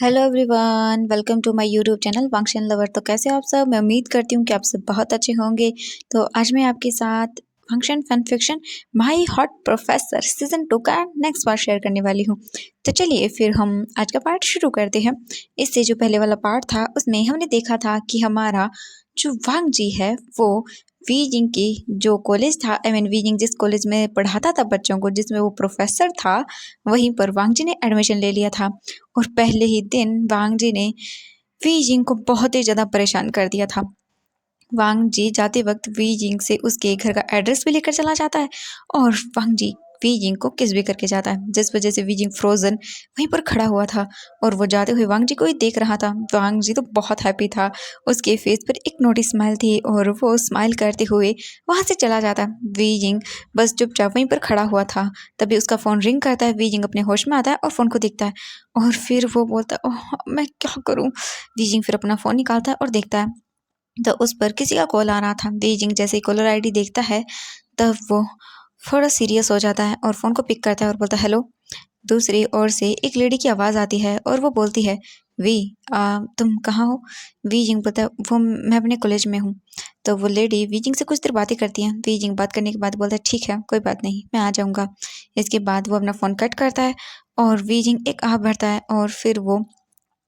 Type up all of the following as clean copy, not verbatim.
Hello everyone, welcome to my YouTube channel function lover. तो कैसे हो आप सब? मैं उम्मीद करती हूँ कि आप सब बहुत अच्छे होंगे। तो आज मैं आपके साथ function fun fiction my hot professor season 2 का नेक्स्ट पार्ट शेयर करने वाली हूँ। तो चलिए फिर हम आज का पार्ट शुरू करते हैं। इससे जो पहले वाला पार्ट था उसमें हमने देखा था कि हमारा जो वांग जी है वो वीजिंग की जो कॉलेज था, वीजिंग जिस कॉलेज में पढ़ाता था बच्चों को, जिसमें वो प्रोफेसर था, वहीं पर वांग जी ने एडमिशन ले लिया था। और पहले ही दिन वांग जी ने वी जिंग को बहुत ही ज़्यादा परेशान कर दिया था। वांग जी जाते वक्त वी जिंग से उसके घर का एड्रेस भी लेकर चला जाता है और वांग जी वी जिंग को किस भी करके जाता है, जिस वजह से वी जिंग फ्रोजन वहीं पर खड़ा हुआ था और वो जाते हुए वांग जी को ही देख रहा था। वांग जी तो बहुत हैप्पी था, उसके फेस पर एक नोटी स्माइल थी और वो स्माइल करते हुए वहाँ से चला जाता। वी जिंग बस चुपचाप वहीं पर खड़ा हुआ था। तभी उसका फ़ोन रिंग करता है, वी जिंग अपने होश में आता है और फ़ोन को देखता है और फिर वो बोलता है, ओह मैं क्या करूँ। वी जिंग फिर अपना फ़ोन निकालता है और देखता है तो उस पर किसी का कॉल आ रहा था। बीजिंग जैसे ही कॉलर आईडी देखता है तब वो थोड़ा सीरियस हो जाता है और फ़ोन को पिक करता है और बोलता है हेलो। दूसरी ओर से एक लेडी की आवाज़ आती है और वो बोलती है वी तुम कहाँ हो? वीजिंग बोलता है वो मैं अपने कॉलेज में हूँ। तो वो लेडी वीजिंग से कुछ देर बातें करती है। वीजिंग बात करने के बाद बोलता है ठीक है कोई बात नहीं, मैं आ जाऊँगा। इसके बाद वो अपना फ़ोन कट करता है और वीजिंग एक आह भरता है और फिर वो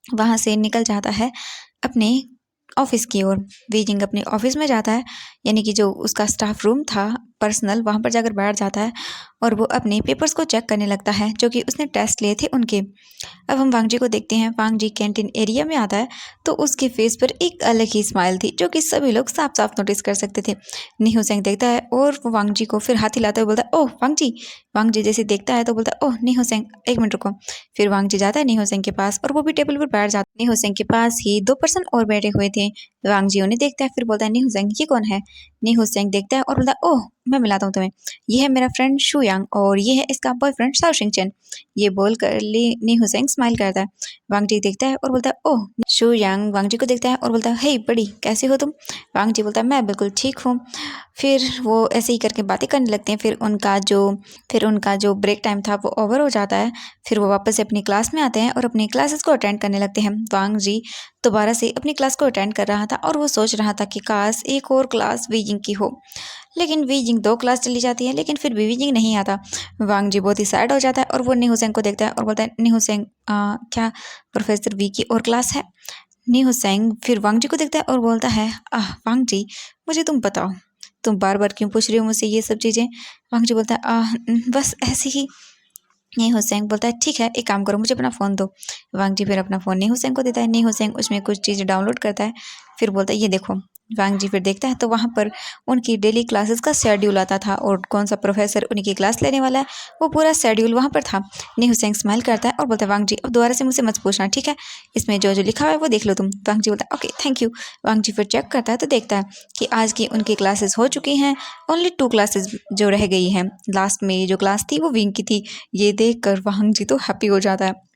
वहाँ से निकल जाता है अपने ऑफिस की ओर। वीजिंग अपने ऑफिस में जाता है, यानी कि जो उसका स्टाफ रूम था पर्सनल, वहाँ पर जाकर बैठ जाता है और वो अपने पेपर्स को चेक करने लगता है जो कि उसने टेस्ट लिए थे उनके। अब हम वांग जी को देखते हैं। वांग जी कैंटीन एरिया में आता है तो उसके फेस पर एक अलग ही स्माइल थी जो कि सभी लोग साफ साफ नोटिस कर सकते थे। नीहू सेंग देखता है और वो वांग जी को फिर हाथ हिलाते हुए बोलता है ओह वांग जी। वांग जी जैसे देखता है तो बोलता है ओह नीहू सेंग एक मिनट रुको। फिर वांग जी जाता है नीहू सेंग के पास और वो भी टेबल पर बैठ जाता है। नीहू सेंग के पास ही 2 पर्सन और बैठे हुए थे। वांग जी उन्हें देखता है फिर बोलता है नीहू सेंग ये कौन है? नीहू सेंग देखता है और बोलता है ओह मैं मिलाता हूँ तुम्हें, ये है मेरा फ्रेंड शू यांग और ये है इसका बॉयफ्रेंड शाओ शिंग चेन। ये बोलकर नी हुसैन स्माइल करता है। वांग जी देखता है और बोलता है ओह। शू यांग वांग जी को देखता है और बोलता है हे बड़ी कैसे हो तुम? वांग जी बोलता है मैं बिल्कुल ठीक हूँ। फिर वो ऐसे ही करके बातें करने लगते हैं। फिर उनका जो ब्रेक टाइम था वो ओवर हो जाता है। फिर वो वापस से अपनी क्लास में आते हैं और अपनी क्लासेस को अटेंड करने लगते हैं। वांग जी दोबारा से अपनी क्लास को अटेंड कर रहा था और वो सोच रहा था कि काश एक और क्लास वीजिंग की हो, लेकिन वीजिंग 2 क्लास चली जाती है लेकिन फिर भी वीजिंग नहीं आता। वांग जी बहुत ही सैड हो जाता है और वो नी हुसैन को देखता है और बोलता है नी हुसैन क्या प्रोफेसर वी की और क्लास है? नी हुसैन फिर वांग जी को देखता है और बोलता है वांग जी मुझे तुम बताओ, तुम बार बार क्यों पूछ रही हो मुझसे ये सब चीज़ें? वांग जी बोलता है बस ऐसे ही। नी हुसैन बोलता है ठीक है एक काम करो मुझे अपना फ़ोन दो। वांग जी फिर अपना फ़ोन नी हुसैन को देता है। नी हुसैन उसमें कुछ चीज़ें डाउनलोड करता है फिर बोलता है ये देखो। वांग जी फिर देखता है तो वहाँ पर उनकी डेली क्लासेस का शेड्यूल आता था और कौन सा प्रोफेसर उनकी क्लास लेने वाला है वो पूरा शेड्यूल वहाँ पर था। नी हुसैन स्माइल करता है और बोलता है वांग जी अब दोबारा से मुझसे मत पूछना ठीक है, इसमें जो जो लिखा हुआ है वो देख लो तुम। वांग जी बोलता है ओके थैंक यू। वांग जी फिर चेक करता है तो देखता है कि आज की उनकी क्लासेस हो चुकी हैं, ओनली 2 क्लासेस जो रह गई हैं। लास्ट में जो क्लास थी वो विंग की थी। ये देखकर वांग जी तो हैप्पी हो जाता है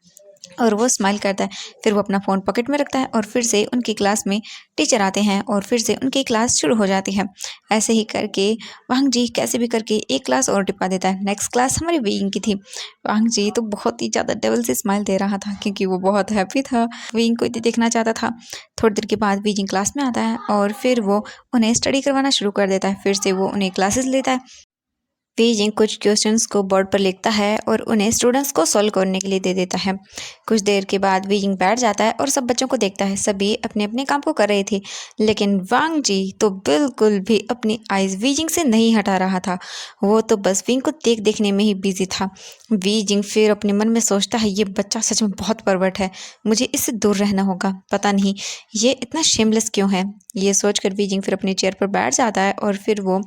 और वो स्माइल करता है। फिर वो अपना फ़ोन पॉकेट में रखता है और फिर से उनकी क्लास में टीचर आते हैं और फिर से उनकी क्लास शुरू हो जाती है। ऐसे ही करके वांग जी कैसे भी करके एक क्लास और टिपा देता है। नेक्स्ट क्लास हमारी विंग की थी। वांग जी तो बहुत ही ज़्यादा डबल से स्माइल दे रहा था क्योंकि वो बहुत हैप्पी था, विंग को देखना चाहता था। थोड़ी देर के बाद विंग क्लास में आता है और फिर वो उन्हें स्टडी करवाना शुरू कर देता है। फिर से वो उन्हें क्लासेस लेता है। बीजिंग कुछ क्वेश्चंस को बोर्ड पर लिखता है और उन्हें स्टूडेंट्स को सॉल्व करने के लिए दे देता है। कुछ देर के बाद बीजिंग बैठ जाता है और सब बच्चों को देखता है। सभी अपने अपने काम को कर रहे थे लेकिन वांग जी तो बिल्कुल भी अपनी आइज़ बीजिंग से नहीं हटा रहा था। वो तो बस विंग को देखने में ही बिजी था। बीजिंग फिर अपने मन में सोचता है ये बच्चा सच में बहुत परवर्ट है, मुझे इससे दूर रहना होगा, पता नहीं ये इतना शेमलेस क्यों है। ये सोचकर बीजिंग फिर अपनी चेयर पर बैठ जाता है और फिर वो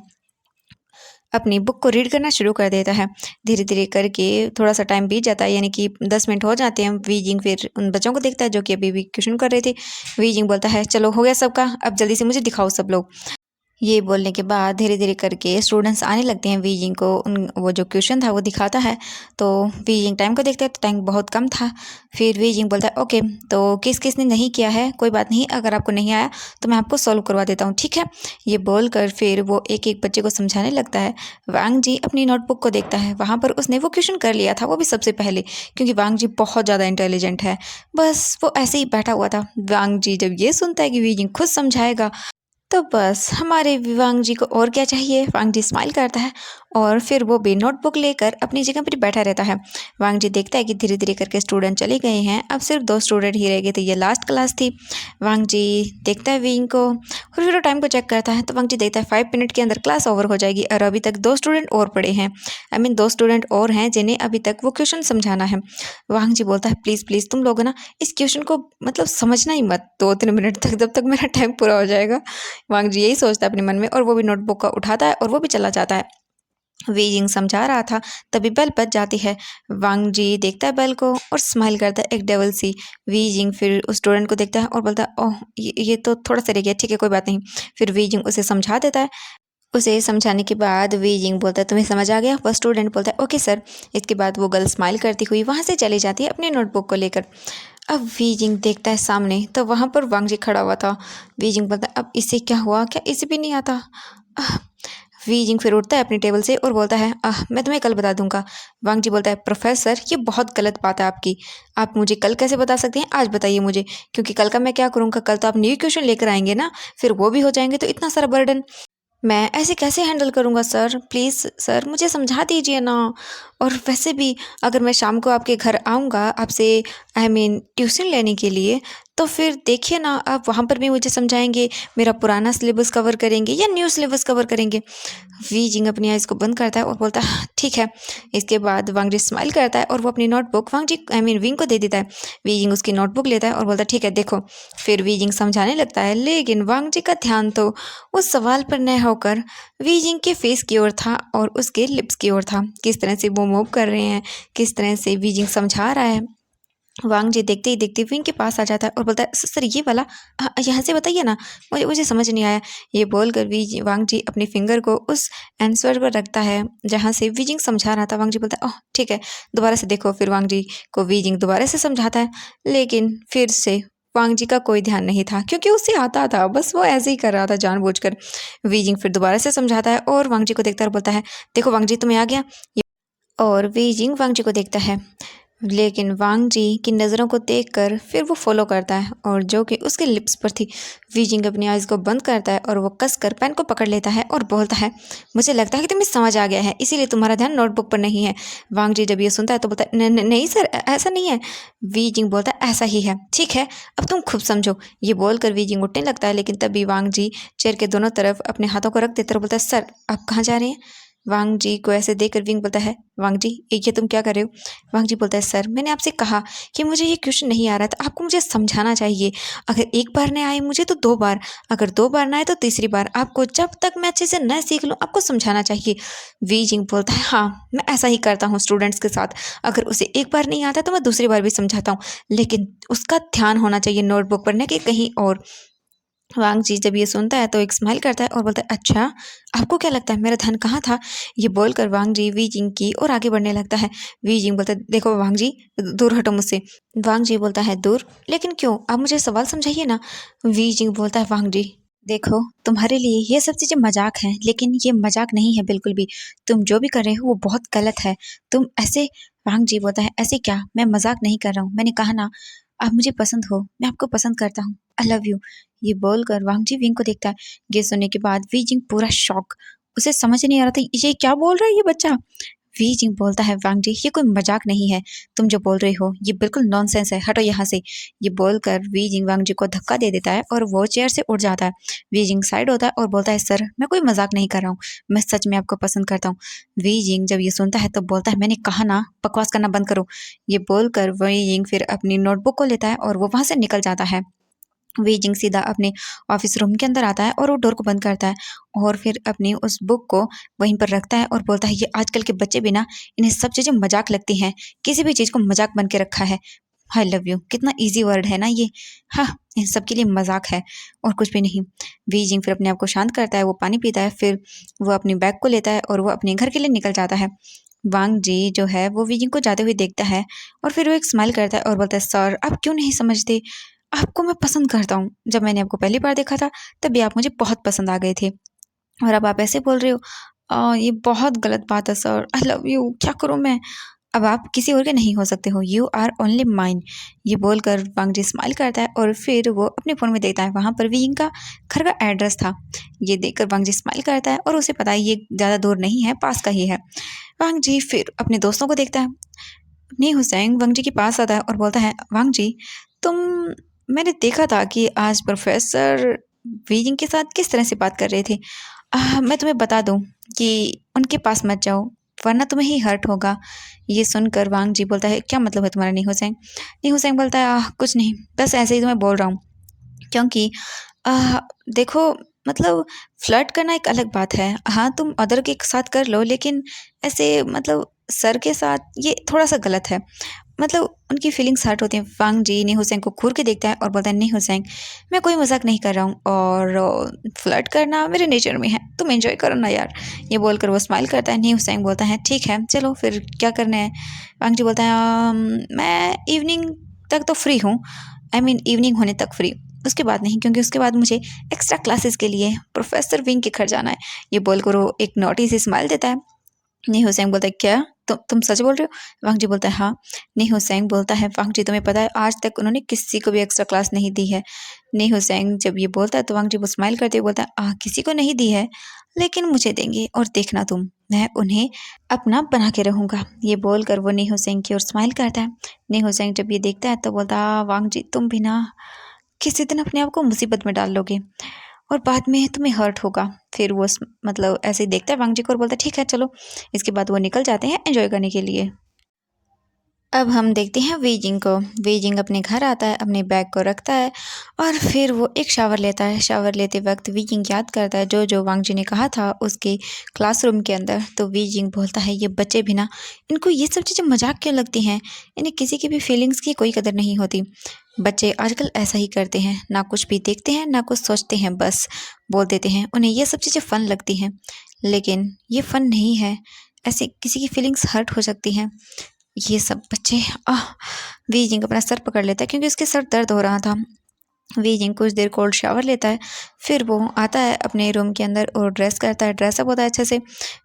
अपनी बुक को रीड करना शुरू कर देता है। धीरे धीरे करके थोड़ा सा टाइम बीत जाता है, यानी कि 10 मिनट हो जाते हैं। वीजिंग फिर उन बच्चों को देखता है जो कि अभी भी क्वेश्चन कर रहे थे। वीजिंग बोलता है चलो हो गया सबका, अब जल्दी से मुझे दिखाओ सब लोग। ये बोलने के बाद धीरे-धीरे करके स्टूडेंट्स आने लगते हैं। वीजिंग को उन वो जो क्वेश्चन था वो दिखाता है, तो वीजिंग टाइम को देखता है तो टाइम बहुत कम था। फिर वीजिंग बोलता है ओके, तो किस-किसने नहीं किया है, कोई बात नहीं, अगर आपको नहीं आया तो मैं आपको सॉल्व करवा देता हूँ, ठीक है? ये बोलकर फिर वो एक-एक बच्चे को समझाने लगता है। वांग जी अपनी नोटबुक को देखता है, वहाँ पर उसने वो क्वेश्चन कर लिया था, वो भी सबसे पहले, क्योंकि वांग जी बहुत ज़्यादा इंटेलिजेंट है। बस वो ऐसे ही बैठा हुआ था। वांग जी जब ये सुनता है कि वीजिंग खुद समझाएगा, तो बस हमारे वांग जी को और क्या चाहिए। वांग जी स्माइल करता है और फिर वो भी नोटबुक लेकर अपनी जगह पर बैठा रहता है। वांग जी देखता है कि धीरे धीरे करके स्टूडेंट चले गए हैं, अब सिर्फ 2 स्टूडेंट ही रह गए थे, ये लास्ट क्लास थी। वांग जी देखता है विंग को और फिर वो टाइम को चेक करता है, तो वांग जी देखता है 5 मिनट के अंदर क्लास ओवर हो जाएगी और अभी तक 2 स्टूडेंट और पड़े हैं। आई मीन 2 स्टूडेंट और हैं जिन्हें अभी तक वो क्वेश्चन समझाना है। वांग जी बोलता है प्लीज़ प्लीज़ तुम लोग ना इस क्वेश्चन को मतलब समझना ही मत 2-3 मिनट तक, जब तक मेरा टाइम पूरा हो जाएगा। वांग जी यही सोचता है अपने मन में और वो भी नोटबुक का उठाता है और वो भी चला जाता है। वीजिंग समझा रहा था, तभी बेल बज जाती है। वांग जी देखता है बेल को और स्माइल करता है एक डेविल सी। वीजिंग फिर उस स्टूडेंट को देखता है और बोलता है ओह ये तो थोड़ा सा रह गया, ठीक है कोई बात नहीं। फिर वीजिंग उसे समझा देता है। उसे समझाने के बाद वीजिंग बोलता है तुम्हें समझ आ गया? वह स्टूडेंट बोलता है ओके सर। इसके बाद वो गर्ल स्माइल करती हुई वहाँ से चली जाती है अपनी नोटबुक को लेकर। अब वीजिंग देखता है सामने, तो वहाँ पर वांग जी खड़ा हुआ था। वीजिंग बोलता है अब इसे क्या हुआ, क्या इसे भी नहीं आता? आह! वीजिंग फिर उठता है अपनी टेबल से और बोलता है मैं तुम्हें कल बता दूंगा। वांग जी बोलता है प्रोफेसर ये बहुत गलत बात है आपकी। आप मुझे कल कैसे बता सकते हैं, आज बताइए मुझे, क्योंकि कल का मैं क्या करूँगा, कल तो आप न्यू क्वेश्चन लेकर आएंगे ना, फिर वो भी हो जाएंगे तो इतना सारा बर्डन मैं ऐसे कैसे हैंडल करूँगा सर? प्लीज़ सर मुझे समझा दीजिए ना। और वैसे भी अगर मैं शाम को आपके घर आऊँगा आपसे आई मीन ट्यूशन लेने के लिए, तो फिर देखिए ना आप वहाँ पर भी मुझे समझाएँगे, मेरा पुराना सिलेबस कवर करेंगे या न्यू सिलेबस कवर करेंगे? वीजिंग अपनी आइज़ को बंद करता है और बोलता है ठीक है। इसके बाद वांग जी स्माइल करता है और वो अपनी notebook Wang Ji I mean Wing को दे देता है। वीजिंग उसकी नोटबुक लेता है और बोलता है ठीक है देखो। फिर वीजिंग समझाने लगता है, लेकिन वांग जी का ध्यान तो उस सवाल पर न होकर वीजिंग के फेस की ओर था और उसके लिप्स की ओर था। किस तरह से वो मूव कर रहे हैं, किस तरह से वीजिंग समझा रहा है। वांग जी देखते ही देखते विंग के पास आ जाता है और बोलता है सर ये वाला यहाँ से बताइए ना, मुझे मुझे समझ नहीं आया। ये बोलकर वांग जी अपने फिंगर को उस आंसर पर रखता है जहाँ से वीजिंग समझा रहा था। वांग जी बोलता है ओह ठीक है, दोबारा से देखो। फिर वांग जी को वीजिंग दोबारा से समझाता है, लेकिन फिर से वांग जी का कोई ध्यान नहीं था, क्योंकि उसे आता था, बस वो ऐसे ही कर रहा था जानबूझकर। वीजिंग फिर दोबारा से समझाता है और वांग जी को देखता है और बोलता है देखो वांग जी तुम्हें आ गया। और वीजिंग वांग जी को देखता है, लेकिन वांग जी की नज़रों को देखकर फिर वो फॉलो करता है और जो कि उसके लिप्स पर थी। वीजिंग अपनी आइज़ को बंद करता है और वो कसकर पेन को पकड़ लेता है और बोलता है मुझे लगता है कि तुम्हें समझ आ गया है, इसीलिए तुम्हारा ध्यान नोटबुक पर नहीं है। वांग जी जब ये सुनता है तो बोलता है नहीं सर ऐसा नहीं है। वीजिंग बोलता है ऐसा ही है, ठीक है अब तुम खुद समझो। ये बोलकर वीजिंग उठने लगता है, लेकिन तभी वांग जी चेयर के दोनों तरफ अपने हाथों को रख देता है और बोलता है सर आप कहाँ जा रहे हैं? वांग जी को ऐसे देखकर विंग बोलता है वांग जी ये तुम क्या कर रहे हो? वांग जी बोलता है सर मैंने आपसे कहा कि मुझे ये क्वेश्चन नहीं आ रहा था, आपको मुझे समझाना चाहिए। अगर एक बार नहीं आए मुझे तो 2 बार, अगर 2 बार ना आए तो तीसरी बार, आपको जब तक मैं अच्छे से न सीख लूँ आपको समझाना चाहिए। वी जिंग बोलता है हाँ मैं ऐसा ही करता हूँ स्टूडेंट्स के साथ, अगर उसे एक बार नहीं आता तो मैं दूसरी बार भी समझाता हूँ, लेकिन उसका ध्यान होना चाहिए नोटबुक पर, न कि कहीं और। वांग जी जब ये सुनता है तो एक स्माइल करता है और बोलता है अच्छा आपको क्या लगता है मेरा ध्यान कहाँ था? ये बोलकर वांग जी वी जिंग की और आगे बढ़ने लगता है। वी जिंग बोलता है देखो वांग जी दूर हटो मुझसे। वांग जी बोलता है दूर, लेकिन क्यों, आप मुझे सवाल समझाइए ना। वी जिंग बोलता है वांग जी देखो तुम्हारे लिए ये सब चीज़ें मजाक हैं, लेकिन ये मजाक नहीं है बिल्कुल भी, तुम जो भी कर रहे हो वो बहुत गलत है। तुम ऐसे वांग जी बोलता है ऐसे क्या, मैं मजाक नहीं कर रहा हूँ, मैंने कहा ना आप मुझे पसंद हो, मैं आपको पसंद करता हूँ, आई लव यू। ये बोलकर वांग जी विंग को देखता है। ये सुनने के बाद वी जिंग पूरा शॉक, उसे समझ नहीं आ रहा था ये क्या बोल रहा है ये बच्चा। वी जिंग बोलता है वांग जी ये कोई मजाक नहीं है, तुम जो बोल रहे हो ये बिल्कुल नॉनसेंस है, हटो यहाँ से। ये बोलकर वी जिंग वांग जी को धक्का दे देता है और वो चेयर से उठ जाता है। वी जिंग साइड होता है और बोलता है सर मैं कोई मजाक नहीं कर रहा हूँ, मैं सच में आपको पसंद करता हूँ। वी जिंग जब ये सुनता है तो बोलता है मैंने कहा ना बकवास करना बंद करो। ये बोलकर वी जिंग फिर अपनी नोटबुक को लेता है और वो वहां से निकल जाता है। वीजिंग सीधा अपने ऑफिस रूम के अंदर आता है और वो डोर को बंद करता है और फिर अपनी उस बुक को वहीं पर रखता है और बोलता है ये आजकल के बच्चे भी ना, इन्हें सब चीज़ें मजाक लगती हैं, किसी भी चीज़ को मजाक बन के रखा है। आई लव यू, कितना ईज़ी वर्ड है ना ये। हाँ, इन सबके लिए मज़ाक है और कुछ भी नहीं। वी जिंग फिर अपने आप को शांत करता है, वो पानी पीता है, फिर वो अपनी बैग को लेता है और वो अपने घर के लिए निकल जाता है। वांग जी जो है वो वी जिंग को जाते हुए देखता है और फिर वो एक स्माइल करता है और बोलता है, सर आप क्यों नहीं समझते? आपको मैं पसंद करता हूँ। जब मैंने आपको पहली बार देखा था तभी आप मुझे बहुत पसंद आ गए थे और अब आप ऐसे बोल रहे हो। ये बहुत गलत बात है सर, आई लव यू, क्या करूँ मैं? अब आप किसी और के नहीं हो सकते हो, यू आर ओनली माइन। ये बोलकर वांग जी स्माइल करता है और फिर वो अपने फ़ोन में देखता है, वहाँ पर विंग का घर का एड्रेस था। ये देखकर वांग जी स्माइल करता है और उसे पता है ये ज़्यादा दूर नहीं है, पास का ही है। वांग जी फिर अपने दोस्तों को देखता है। नहीं, हुसैन वांग जी के पास आता है और बोलता है, वांग जी तुम, मैंने देखा था कि आज प्रोफेसर वीजिंग के साथ किस तरह से बात कर रहे थे। मैं तुम्हें बता दूं कि उनके पास मत जाओ वरना तुम्हें ही हर्ट होगा। ये सुनकर वांग जी बोलता है, क्या मतलब है तुम्हारा? नहीं हुसैन, नहीं हुसैन बोलता है, कुछ नहीं, बस ऐसे ही तुम्हें बोल रहा हूँ क्योंकि आह, देखो, मतलब फ्लर्ट करना एक अलग बात है। हाँ, तुम अदर के साथ कर लो लेकिन ऐसे मतलब सर के साथ ये थोड़ा सा गलत है। मतलब उनकी फीलिंग्स हर्ट होती हैं। वांग जी ने हुसैन को घूर के देखता है और बोलता है, नहीं हुसैन, मैं कोई मजाक नहीं कर रहा हूँ और फ्लर्ट करना मेरे नेचर में है, तुम एंजॉय करो ना यार। ये बोलकर वो स्माइल करता है। नहीं हुसैन बोलता है, ठीक है चलो फिर क्या करना है? वांग जी बोलता है, मैं इवनिंग तक तो फ्री हूँ, आई मीन इवनिंग होने तक फ्री, उसके बाद नहीं, क्योंकि उसके बाद मुझे एक्स्ट्रा क्लासेस के लिए प्रोफेसर विंग के घर जाना है। ये बोलकर वो एक नोटी सी स्माइल देता है। नहीं हुसैन बोलता है, क्या तुम सच बोल रहे हो? वांग जी बोलता है, हाँ। नहीं हुसैन बोलता है, वांग जी तुम्हें पता है आज तक उन्होंने किसी को भी एक्स्ट्रा क्लास नहीं दी है। नहीं हुसैन जब ये बोलता है तो वांग जी वो स्माइल करते हुए बोलता है, किसी को नहीं दी है लेकिन मुझे देंगे और देखना तुम, मैं उन्हें अपना बना के रहूंगा। ये बोलकर वो नहीं हुसैन की ओर स्माइल करता है। नहीं हुसैन जब ये देखता है तो बोलता, वांग जी तुम भी ना किसी दिन अपने आप को मुसीबत में डाल लोगे और बाद में तुम्हें हर्ट होगा। फिर वो मतलब ऐसे ही देखता है वांग जी को और बोलता है, ठीक है चलो। इसके बाद वो निकल जाते हैं एंजॉय करने के लिए। अब हम देखते हैं वीजिंग को। वीजिंग अपने घर आता है, अपने बैग को रखता है और फिर वो एक शावर लेता है। शावर लेते वक्त वीजिंग याद करता है जो जो वांग जी ने कहा था उसके क्लासरूम के अंदर। तो वीजिंग बोलता है, ये बच्चे भी ना, इनको ये सब चीज़ें मजाक क्यों लगती हैं? इन्हें किसी की भी फीलिंग्स की कोई कदर नहीं होती। बच्चे आजकल ऐसा ही करते हैं, ना कुछ भी देखते हैं ना कुछ सोचते हैं, बस बोल देते हैं। उन्हें ये सब चीज़ें फ़न लगती हैं लेकिन ये फ़न नहीं है, ऐसे किसी की फीलिंग्स हर्ट हो सकती हैं। ये सब बच्चे आह! वीजिंग अपना सर पकड़ लेता है क्योंकि उसके सर दर्द हो रहा था। वीजिंग कुछ देर कोल्ड शावर लेता है, फिर वो आता है अपने रूम के अंदर और ड्रेस करता है, ड्रेसअप होता है अच्छे से।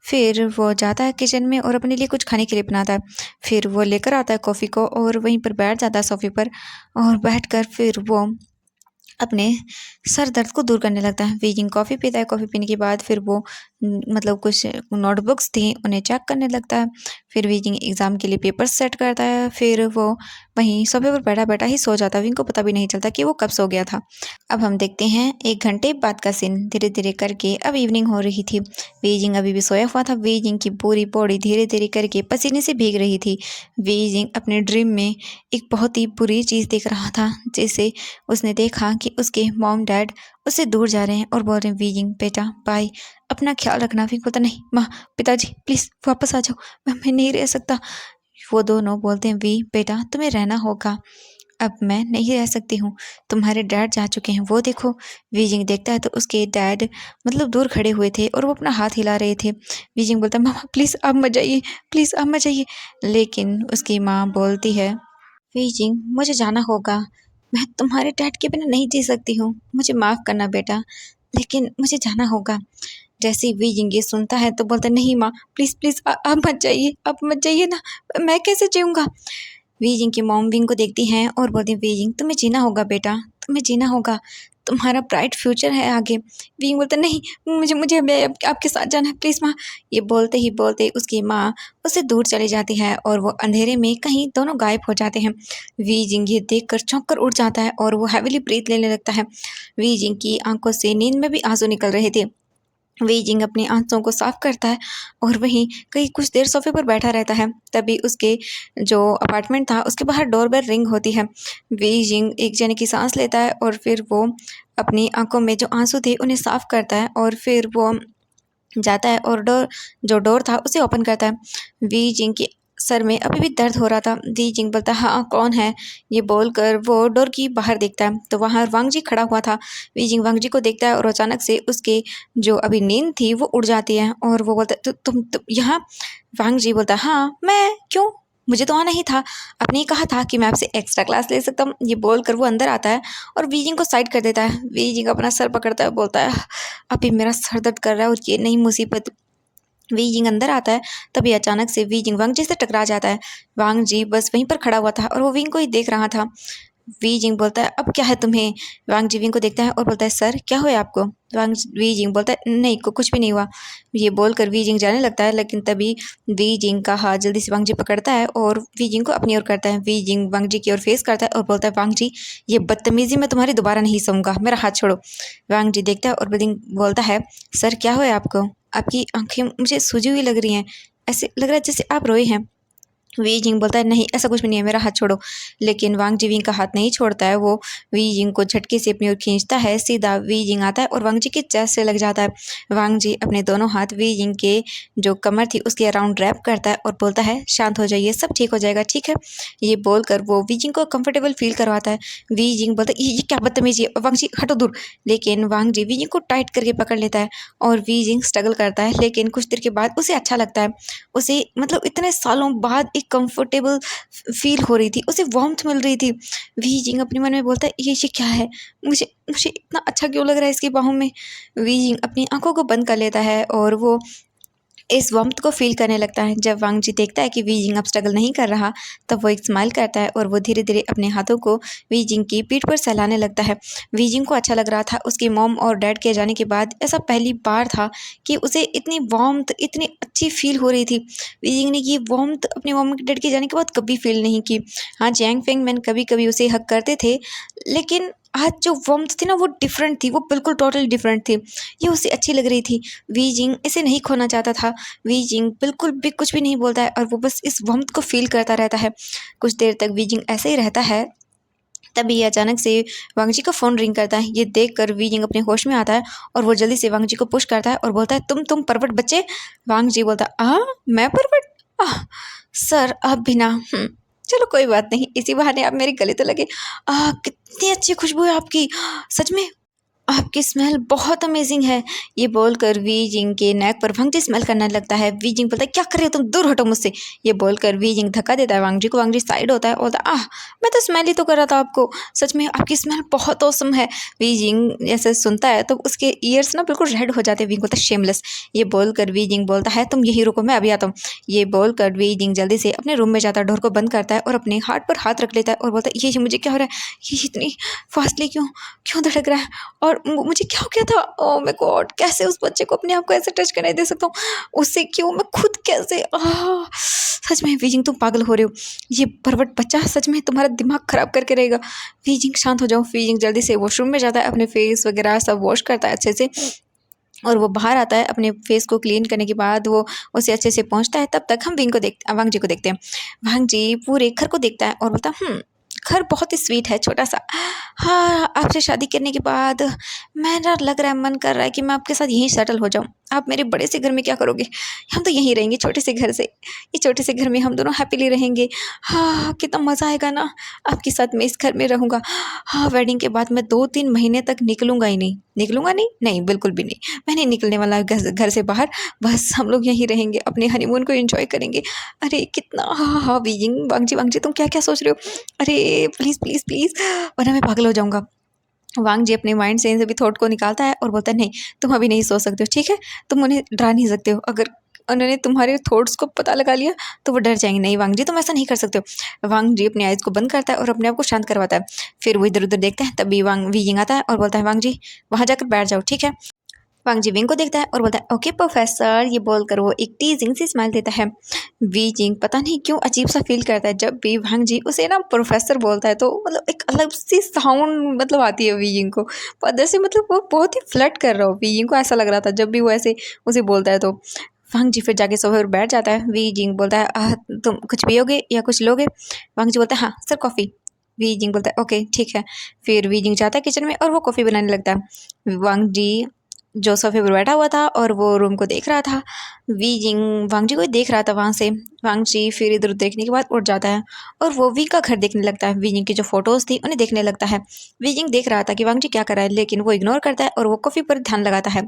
फिर वो जाता है किचन में और अपने लिए कुछ खाने के लिए बनाता है। फिर वो लेकर आता है कॉफ़ी को और वहीं पर बैठ जाता है सोफ़े पर और बैठकर फिर वो अपने सर दर्द को दूर करने लगता है। वीजिंग कॉफ़ी पीता है, कॉफ़ी पीने के बाद फिर वो मतलब कुछ नोटबुक्स थी उन्हें चेक करने लगता है। फिर वीजिंग एग्ज़ाम के लिए पेपर्स सेट करता है, फिर वो वहीं सोफ़े पर बैठा-बैठा ही सो जाता है। विंग को पता भी नहीं चलता कि वो कब सो गया था। अब हम देखते हैं 1 घंटे बाद का सीन। धीरे-धीरे करके अब इवनिंग हो रही थी। वीजिंग अभी भी सोया हुआ था। वीजिंग की पूरी बॉडी धीरे-धीरे करके पसीने से भीग रही थी। वीजिंग अपने ड्रीम में एक बहुत ही बुरी चीज़ देख रहा था, जैसे उसने देखा कि उसके मॉम डैड उससे दूर जा रहे हैं और बोल रहे हैं, वीजिंग बेटा बाय, अपना ख्याल रखना। फिर बोलता, नहीं माँ, पिताजी प्लीज़ वापस आ जाओ, मैं नहीं रह सकता। वो दोनों बोलते हैं, वी बेटा तुम्हें रहना होगा, अब मैं नहीं रह सकती हूँ, तुम्हारे डैड जा चुके हैं, वो देखो। वीजिंग देखता है तो उसके डैड मतलब दूर खड़े हुए थे और वो अपना हाथ हिला रहे थे। वीजिंग बोलता, मामा प्लीज़ आप मत जाइए, प्लीज़ आप मत जाइए। लेकिन उसकी माँ बोलती है, वीजिंग मुझे जाना होगा, मैं तुम्हारे डैड के बिना नहीं जी सकती हूँ, मुझे माफ़ करना बेटा, लेकिन मुझे जाना होगा। जैसे ही वीजिंग ये सुनता है तो बोलता है, नहीं माँ प्लीज़ प्लीज़ आप मत जाइए, आप मत जाइए ना, मैं कैसे जीऊँगा? वीजिंग की मॉम विंग को देखती हैं और बोलती हैं, वीजिंग तुम्हें जीना होगा बेटा, तुम्हें जीना होगा, तुम्हारा ब्राइट फ्यूचर है आगे। विंग बोलता है, नहीं मुझे मुझे मैं आपके साथ जाना है प्लीज़ माँ। ये बोलते ही बोलते उसकी माँ उससे दूर चली जाती है और वो अंधेरे में कहीं दोनों गायब हो जाते हैं। वीजिंग ये देखकर चौंक कर उठ जाता है और वो हैविली ब्रीथ लेने लगता है। वीजिंग की आंखों से नींद में भी आंसू निकल रहे थे। वीजिंग अपनी आँसुओं को साफ करता है और वहीं कहीं कुछ देर सोफ़े पर बैठा रहता है। तभी उसके जो अपार्टमेंट था उसके बाहर डोरबेल रिंग होती है। वीजिंग एक जने की सांस लेता है और फिर वो अपनी आँखों में जो आंसू थे उन्हें साफ करता है और फिर वो जाता है और डोर था उसे ओपन करता है। वीजिंग की सर में अभी भी दर्द हो रहा था। वी जिंग बोलता है हाँ कौन है, ये बोलकर वो डोर की बाहर देखता है तो वहाँ वांग जी खड़ा हुआ था। वी जिंग वांग जी को देखता है और अचानक से उसके जो अभी नींद थी वो उड़ जाती है और वो बोलता है तुम यहाँ। वांग जी बोलता है हाँ मैं क्यों, मुझे तो आना ही था, आपने ही कहा था कि मैं आपसे एक्स्ट्रा क्लास ले सकता हूँ। ये बोलकर वो अंदर आता है और वी जिंग को साइड कर देता है। वी जिंग अपना सर पकड़ता है, बोलता है अभी मेरा सर दर्द कर रहा है और ये नई मुसीबत। वी जिंग अंदर आता है तभी अचानक से वी जिंग वांग जी से टकरा जाता है। वांग जी बस वहीं पर खड़ा हुआ था और वो विंग को ही देख रहा था। वी जिंग बोलता है अब क्या है तुम्हें। वांग जी विंग को देखता है और बोलता है सर क्या हुआ आपको। वी जिंग बोलता है नहीं को कुछ भी नहीं हुआ। ये बोलकर वी जिंग जाने लगता है लेकिन तभी वी जिंग का हाथ जल्दी से वांग जी पकड़ता है और वी जिंग को अपनी ओर करता है। वी जिंग वांग जी की ओर फेस करता है और बोलता है वांग जी ये बदतमीजी मैं तुम्हारी दोबारा नहीं सहूँगा, मेरा हाथ छोड़ो। वांग जी देखता है और विंग बोलता है सर क्या हुआ आपको, आपकी आंखें मुझे सूजी हुई लग रही हैं, ऐसे लग रहा है जैसे आप रोए हैं। वी जिंग बोलता है नहीं ऐसा कुछ भी नहीं है, मेरा हाथ छोड़ो। लेकिन वांग जी विंग का हाथ नहीं छोड़ता है, वो वी जिंग को झटके से अपनी ओर खींचता है। सीधा वी जिंग आता है और वांग जी के चेस्ट से लग जाता है। वांग जी अपने दोनों हाथ वी जिंग के जो कमर थी उसके अराउंड रैप करता है और बोलता है शांत हो जाइए, सब ठीक हो जाएगा ठीक है। ये बोलकर वो वी जिंग को कंफर्टेबल फील करवाता है। वी जिंग बोलता है ये क्या बदतमीजी है, वांग जी हटो दूर। लेकिन वांग जी वी जिंग को टाइट करके पकड़ लेता है और वी जिंग स्ट्रगल करता है लेकिन कुछ देर के बाद उसे अच्छा लगता है। उसे मतलब इतने सालों बाद एक कंफर्टेबल फील हो रही थी, उसे वार्मथ मिल रही थी। वी जिंग अपने मन में बोलता है ये क्या है, मुझे मुझे इतना अच्छा क्यों लग रहा है इसकी बाहों में। वी जिंग अपनी आंखों को बंद कर लेता है और वो इस वार्मथ को फील करने लगता है। जब वांग जी देखता है कि वी जिंग अब स्ट्रगल नहीं कर रहा तब वो एक स्माइल करता है और वो धीरे धीरे अपने हाथों को वी जिंग की पीठ पर सहलाने लगता है। वी जिंग को अच्छा लग रहा था, उसकी मॉम और डैड के जाने के बाद ऐसा पहली बार था कि उसे इतनी वार्मथ इतनी अच्छी फील हो रही थी। वी जिंग ने ये वार्मथ अपने मॉम डैड के जाने के बाद कभी फील नहीं की। हाँ जैंग फेंग मैन कभी कभी उसे हक करते थे लेकिन आज जो वार्मथ थी ना वो डिफरेंट थी, वो बिल्कुल टोटली डिफरेंट थी। ये उसे अच्छी लग रही थी। वी जिंग इसे नहीं खोना चाहता था। वी जिंग बिल्कुल भी कुछ भी नहीं बोलता है और वो बस इस वार्मथ को फील करता रहता है। कुछ देर तक वी जिंग ऐसे ही रहता है तभी अचानक से वांग जी का फ़ोन रिंग करता है। ये देखकर वी जिंग अपने होश में आता है और वो जल्दी से वांग जी को पुश करता है और बोलता है तुम परवट बच्चे। वांग जी बोलता है मैं परवट, सर आप भी ना। चलो कोई बात नहीं, इसी बहाने आप मेरे गले तो लगे। कितनी अच्छी खुशबू है आपकी, सच में आपकी स्मेल बहुत अमेजिंग है। ये बोलकर वी जिंग के नेक पर वांग जी स्मेल करने लगता है। वी जिंग बोलता है क्या कर रहे हो तुम, दूर हटो मुझसे। ये बोलकर वी जिंग धक्का देता है वांग जी को। वांग जी साइड होता है और बोलता है मैं तो स्मेल ही तो कर रहा था आपको, सच में आपकी स्मेल बहुत औसम है। वी जिंग ऐसे सुनता है तो उसके ईयर्स ना बिल्कुल रेड हो जाते हैं। वी बोलता है शेमलेस। ये बोलकर वी जिंग बोलता है तुम यही रुको मैं अभी आता हूँ। ये बोलकर वी जिंग जल्दी से अपने रूम में जाता है, डोर को बंद करता है और अपने हार्ट पर हाथ रख लेता है और बोलता है ये मुझे क्या हो रहा है, ये इतनी फास्टली क्यों क्यों धड़क रहा है और मुझे क्या हो गया था। ओह माय गॉड, कैसे उस बच्चे को अपने आप को ऐसे टच करने दे सकता हूँ, उससे क्यों मैं खुद कैसे। सच में वीजिंग तुम पागल हो रहे हो, ये परवट बच्चा सच में तुम्हारा दिमाग खराब करके रहेगा। वीजिंग शांत हो जाओ। वीजिंग जल्दी से वॉशरूम में जाता है, अपने फेस वगैरह सब वॉश करता है अच्छे से और वो बाहर आता है। अपने फेस को क्लीन करने के बाद वो उसे अच्छे से पहुँचता है। तब तक हम वांग जी को देखते हैं। वांग जी पूरे घर को देखता है और बोलता घर बहुत ही स्वीट है, छोटा सा। हाँ आपसे शादी करने के बाद मेरा लग रहा है मन कर रहा है कि मैं आपके साथ यहीं सेटल हो जाऊँ। आप मेरे बड़े से घर में क्या करोगे, हम तो यहीं रहेंगे छोटे से घर से, ये छोटे से घर में हम दोनों हैप्पीली रहेंगे। हाँ कितना मज़ा आएगा ना, आपके साथ मैं इस घर में रहूँगा। हाँ वेडिंग के बाद मैं 2-3 महीने तक निकलूँगा ही नहीं, निकलूँगा नहीं, नहीं बिल्कुल भी नहीं, मैं नहीं निकलने वाला घर से बाहर। बस हम लोग यहीं रहेंगे, अपने हनीमून को एंजॉय करेंगे। अरे कितना हाँ हाँ वीजिंग वांग जी तुम क्या क्या सोच रहे हो, अरे प्लीज़ प्लीज़ प्लीज़ वरना मैं पागल हो जाऊँगा। वांग जी अपने माइंड से इन सभी थॉट को निकालता है और बोलता है नहीं तुम अभी नहीं सोच सकते हो, ठीक है, तुम उन्हें डरा नहीं सकते हो। अगर उन्होंने तुम्हारे थॉट्स को पता लगा लिया तो वो डर जाएंगे। नहीं वांग जी तुम ऐसा नहीं कर सकते हो। वांग जी अपनी आइज़ को बंद करता है और अपने आप को शांत करवाता है। फिर वो इधर उधर देखता है, तभी वी जिंग आता है और बोलता है वांग जी वहाँ जाकर बैठ जाओ, ठीक है। वांग जी विंग को देखता है और बोलता है ओके प्रोफेसर। ये बोलकर वो एक टीजिंग सी स्माइल देता है। वी जिंग पता नहीं क्यों अजीब सा फील करता है जब भी वांग जी उसे ना प्रोफेसर बोलता है, तो मतलब एक अलग सी साउंड मतलब आती है वी जिंग को। पर से मतलब वो बहुत ही फ्लर्ट कर रहा हो, वी जिंग को ऐसा लग रहा था जब भी वो ऐसे उसे बोलता है तो। वांग जी फिर जाके सोफे पर बैठ जाता है। वी जिंग बोलता है तुम कुछ पियोगे या कुछ लोगे। वांग जी बोलता है हाँ सर कॉफ़ी। वी जिंग बोलता है ओके ठीक है। फिर वी जिंग जाता है किचन में और वो कॉफ़ी बनाने लगता है। वांग जी जो सोफे पर बैठा हुआ था और वो रूम को देख रहा था। वी जिंग वांग जी को देख रहा था वहाँ से। वांग जी फिर इधर उधर देखने के बाद उठ जाता है और वो वी का घर देखने लगता है। वी जिंग की जो फोटोज़ थी उन्हें देखने लगता है। वी जिंग देख रहा था कि वांग जी क्या कर रहा है, लेकिन वो इग्नोर करता है और वो कॉफ़ी पर ध्यान लगाता है।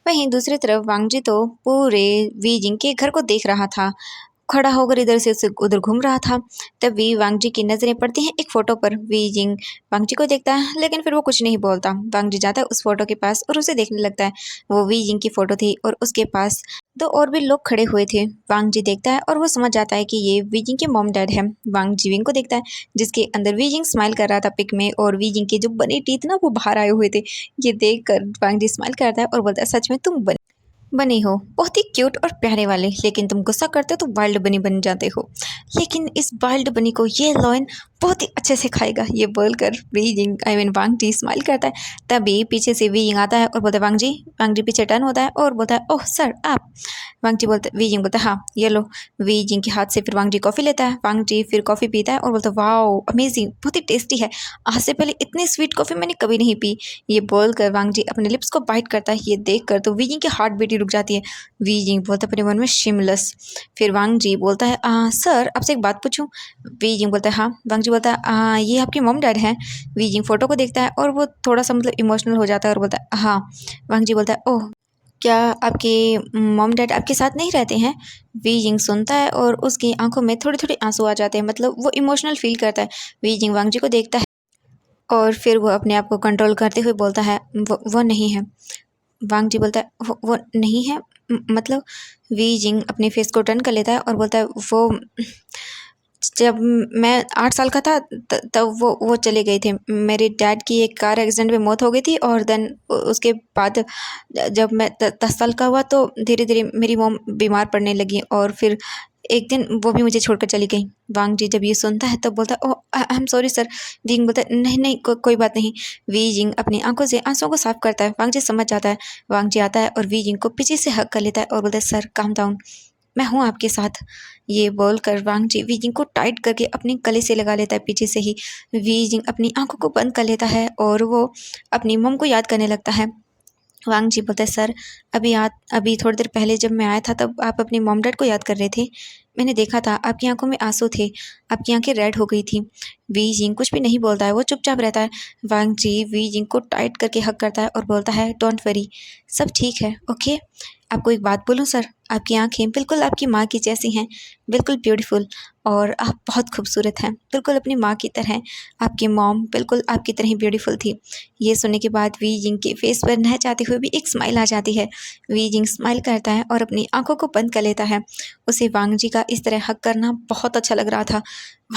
वहीं दूसरी तरफ वांग जी तो पूरे वी जिंग के घर को देख रहा था, खड़ा होकर इधर से उधर घूम रहा था। तभी वांग जी की नज़रें पड़ती हैं एक फ़ोटो पर। वी जिंग वांग जी को देखता है, लेकिन फिर वो कुछ नहीं बोलता। वांग जी जाता है उस फ़ोटो के पास और उसे देखने लगता है। वो वी जिंग की फ़ोटो थी और उसके पास दो और भी लोग खड़े हुए थे। वांग जी देखता है और वो समझ जाता है कि ये वी जिंग के मॉम डैड है। वांग जी विंग को देखता है, जिसके अंदर वी जिंग स्माइल कर रहा था पिक में, और वी जिंग के जो बने टीथ ना वो बाहर आए हुए थे। ये देख कर वांग जी स्माइल करता है और बोलता है, सच में तुम बने हो बहुत ही क्यूट और प्यारे वाले, लेकिन तुम गुस्सा करते हो तो वाइल्ड बनी बन जाते हो। लेकिन इस वाइल्ड बनी को ये लॉयन बहुत ही अच्छे से खाएगा। ये बोलकर वीजिंग वांग जी स्माइल करता है। तभी पीछे से वीजिंग आता है और बोलता है, वांग जी पीछे टर्न होता है और बोलता है, ओह सर आप। वीजिंग बोलता है, हाँ ये लो। वीजिंग के हाथ से फिर वांग जी कॉफ़ी लेता है। वांग जी फिर कॉफ़ी पीता है और बोलता है, वाओ अमेजिंग, बहुत ही टेस्टी है, आज से पहले इतनी स्वीट कॉफ़ी मैंने कभी नहीं पी। ये बोलकर वांग जी अपने लिप्स को बाइट करता है। ये देख कर तो वीजिंग की हार्ट बीट रुक जाती है। वीजिंग बोलता है अपने मन में, शिमलेस। फिर वांग जी बोलता है, सर आपसे एक बात पूछूं। वीजिंग बोलता है, हाँ। वांग जी बोलता है, ये आपकी मॉम डैड हैं। वीजिंग फ़ोटो को देखता है और वो थोड़ा सा मतलब इमोशनल हो जाता है और बोलता है, हाँ। वांग जी बोलता है, ओह क्या आपके मॉम डैड आपके साथ नहीं रहते हैं? वीजिंग सुनता है और उसकी आंखों में थोड़े थोड़े आंसू आ जाते हैं, मतलब वो इमोशनल फील करता है। वीजिंग वांग जी को देखता है और फिर वो अपने आप को कंट्रोल करते हुए बोलता है, वो नहीं है। वांग जी बोलता है, वो नहीं है मतलब। वी जिंग अपने फेस को टर्न कर लेता है और बोलता है, वो जब मैं 8 साल का था तब वो चले गए थे। मेरे डैड की एक कार एक्सीडेंट में मौत हो गई थी, और देन उसके बाद जब मैं 10 साल का हुआ तो धीरे धीरे मेरी मोम बीमार पड़ने लगी, और फिर एक दिन वो भी मुझे छोड़कर चली गई। वांग जी जब ये सुनता है तब बोलता है, oh I am sorry sir. Wing बोलता है, नहीं नहीं कोई बात नहीं। वी जिंग अपनी आंखों से आंसुओं को साफ करता है। वांग जी समझ जाता है। वांग जी आता है और वी जिंग को पीछे से हक कर लेता है और बोलता है, सर काम डाउन, मैं हूँ आपके साथ। ये बोलकर वांग जी वी जिंग को टाइट करके अपने गले से लगा लेता है पीछे से ही। वी जिंग अपनी आंखों को बंद कर लेता है और वो अपनी मम को याद करने लगता है। वांग जी बोलता है, सर अभी थोड़ी देर पहले जब मैं आया था तब आप अपने मॉम डैड को याद कर रहे थे। मैंने देखा था आपकी आंखों में आंसू थे, आपकी आंखें रेड हो गई थी। वी जिंग कुछ भी नहीं बोलता है, वो चुपचाप रहता है। वांग जी वी जिंग को टाइट करके हक करता है और बोलता है, डोंट वरी, सब ठीक है, ओके। आपको एक बात बोलूँ सर, आपकी आंखें बिल्कुल आपकी माँ की जैसी हैं, बिल्कुल ब्यूटीफुल, और आप बहुत खूबसूरत हैं, बिल्कुल अपनी माँ की तरह। आपकी मॉम बिल्कुल आपकी तरह ही ब्यूटीफुल थी। ये सुनने के बाद वी जिंग के फेस पर नह जाते हुए भी एक स्माइल आ जाती है। वी जिंग स्माइल करता है और अपनी आंखों को बंद कर लेता है। उसे वांग जी का इस तरह हक करना बहुत अच्छा लग रहा था।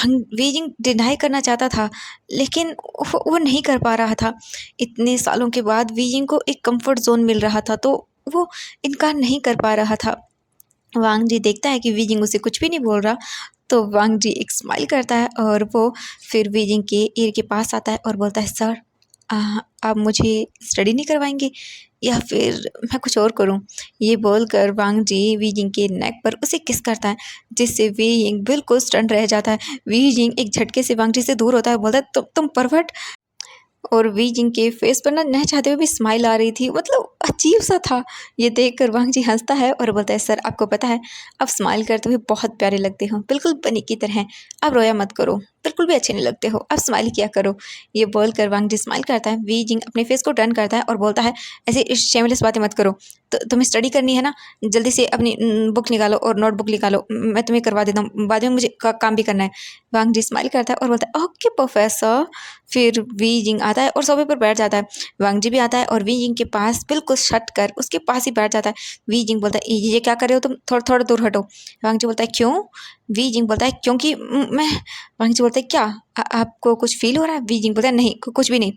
वी जिंग डिनाई करना चाहता था, लेकिन वो नहीं कर पा रहा था। इतने सालों के बाद वी जिंग को एक कंफर्ट जोन मिल रहा था, तो वो इनकार नहीं कर पा रहा था। वांग जी देखता है कि वी जिंग उसे कुछ भी नहीं बोल रहा, तो वांग जी एक स्माइल करता है और वो फिर वी जिंग के ईयर के पास आता है और बोलता है, सर आप मुझे स्टडी नहीं करवाएंगे या फिर मैं कुछ और करूं? ये बोलकर वांग जी वी जिंग के नेक पर उसे किस करता है, जिससे वी जिंग बिल्कुल स्टन रह जाता है। वी जिंग एक झटके से वांग जी से दूर होता है, बोलता है, तुम परवर्ट। और वी जिंग के फेस पर ना चाहते हुए भी स्माइल आ रही थी, मतलब अजीब सा था। ये देखकर वांग जी हंसता है और बोलता है, सर आपको पता है आप स्माइल करते हुए बहुत प्यारे लगते हो, बिल्कुल बनी की तरह। आप रोया मत करो, बिल्कुल भी अच्छे नहीं लगते हो, आप स्माइल किया करो। ये बोलकर वांग जी स्माइल करता है। वी जिंग अपने फेस को टर्न करता है और बोलता है, ऐसे शेमलेस बातें मत करो, तो तुम्हें स्टडी करनी है ना, जल्दी से अपनी बुक निकालो और नोटबुक निकालो, मैं तुम्हें करवा देता हूँ, बाद में मुझे काम भी करना है। वांग जी स्माइल करता है और बोलता है, ओके प्रोफेसर। फिर वी जिंग आता है और सोफे पर बैठ जाता है। वांग जी भी आता है और वी जिंग के पास बिल्कुल सट कर उसके पास ही बैठ जाता है। वी जिंग बोलता है, ये क्या कर रहे हो तुम, थोड़ा थोड़ा दूर हटो। वांग जी बोलता है, क्यों? वी जिंग बोलता है, क्योंकि मैं। वांग जी बोलता है, क्या आपको कुछ फील हो रहा है? वी जिंग बोलता है, नहीं कुछ भी नहीं।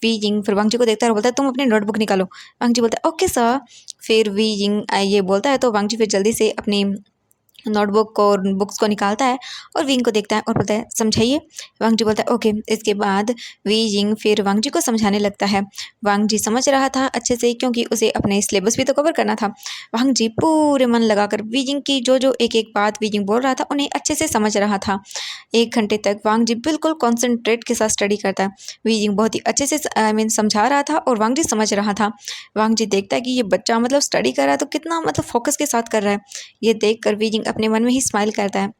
वी जिंग फिर वांग जी को देखता है और बोलता है, तुम अपनी नोटबुक निकालो। वांग जी बोलता है, ओके सर। फिर वी जिंग ये बोलता है तो वांग जी फिर जल्दी से अपनी नोटबुक और बुक्स को निकालता है और विंग को देखता है और बोलता है समझाइए। वांग जी बोलता है ओके। इसके बाद वी जिंग फिर वांग जी को समझाने लगता है। वांग जी समझ रहा था अच्छे से क्योंकि उसे अपने सिलेबस भी तो कवर करना था। वांग जी पूरे मन लगाकर वी जिंग की जो जो एक एक बात वी जिंग बोल रहा था उन्हें अच्छे से समझ रहा था। 1 घंटे तक वांग जी बिल्कुल कॉन्सेंट्रेट के साथ स्टडी करता है। वी जिंग बहुत ही अच्छे से आई मीन समझा रहा था और वांग जी समझ रहा था। वांग जी देखता है कि ये बच्चा मतलब स्टडी कर रहा है तो कितना मतलब फोकस के साथ कर रहा है। ये देखकर वी जिंग अपने मन में ही स्माइल करता है।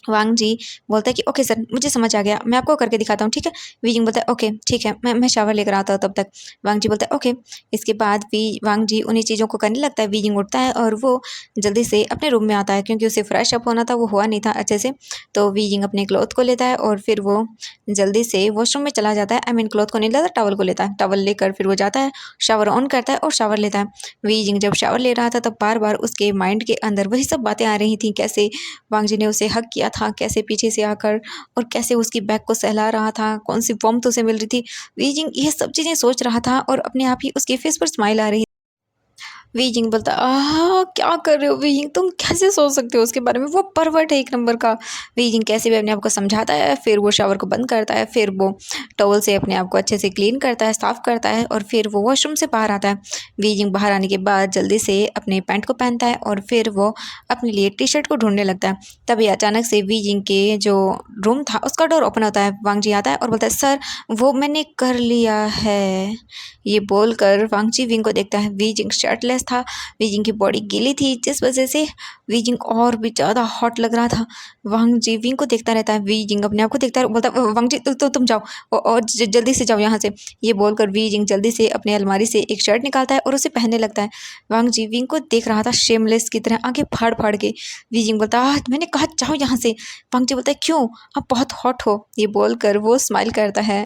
वांग जी बोलता है कि ओके सर मुझे समझ आ गया, मैं आपको करके दिखाता हूँ, ठीक है। वी जिंग बोलता है ओके ठीक है, मैं शावर लेकर आता हूँ तब तक। वांग जी बोलता है ओके। इसके बाद वांग जी उन्हीं चीज़ों को करने लगता है। वी जिंग उठता है और वो जल्दी से अपने रूम में आता है क्योंकि उसे फ्रेश अप होना था, वो हुआ नहीं था अच्छे से। तो वी जिंग अपने क्लॉथ को लेता है और फिर वो जल्दी से वॉशरूम में चला जाता है। आई मीन क्लॉथ को नहीं लेता, टॉवल को लेता है। टॉवल लेकर फिर वो जाता है, शावर ऑन करता है और शावर लेता है। वी जिंग जब शावर ले रहा था तब बार बार उसके माइंड के अंदर वही सब बातें आ रही थी, कैसे वांग जी ने उसे हक किया था, कैसे पीछे से आकर और कैसे उसकी बैक को सहला रहा था, कौन सी वार्मथ उसे मिल रही थी। वी जिंग ये सब चीज़ें सोच रहा था और अपने आप ही उसके फेस पर स्माइल आ रही। वी जिंग बोलता क्या कर रहे हो वी जिंग, तुम कैसे सोच सकते हो उसके बारे में, वो परवर्ट है 1 नंबर का। वी जिंग कैसे भी अपने आप को समझाता है, फिर वो शावर को बंद करता है, फिर वो टॉवल से अपने आप को अच्छे से क्लीन करता है, साफ़ करता है और फिर वो वॉशरूम से बाहर आता है। वी जिंग बाहर आने के बाद जल्दी से अपने पैंट को पहनता है और फिर वो अपने लिए टी शर्ट को ढूंढने लगता है। तभी अचानक से वी जिंग के जो रूम था उसका डोर ओपन होता है। वांग जी आता है और बोलता है सर वो मैंने कर लिया है। ये बोलकर वांग जी विंग को देखता है। वी जिंग शर्टलेस था, वी जिंग की बॉडी गीली थी जिस वजह से वी जिंग और भी ज़्यादा हॉट लग रहा था। वांग जी विंग को देखता रहता है। वी जिंग अपने आप को देखता है और बोलता है वांग जी तो तुम जाओ और जल्दी से जाओ यहाँ से। ये बोलकर वी जिंग जल्दी से अपने अलमारी से एक शर्ट निकालता है और उसे पहनने लगता है। वांग जी विंग को देख रहा था शेमलेस की तरह आंखें फाड़ फाड़ के। वी जिंग बोलता मैंने कहा जाओ यहाँ से। वांग जी बोलता है क्यों, आप बहुत हॉट हो। ये बोलकर वो स्माइल करता है।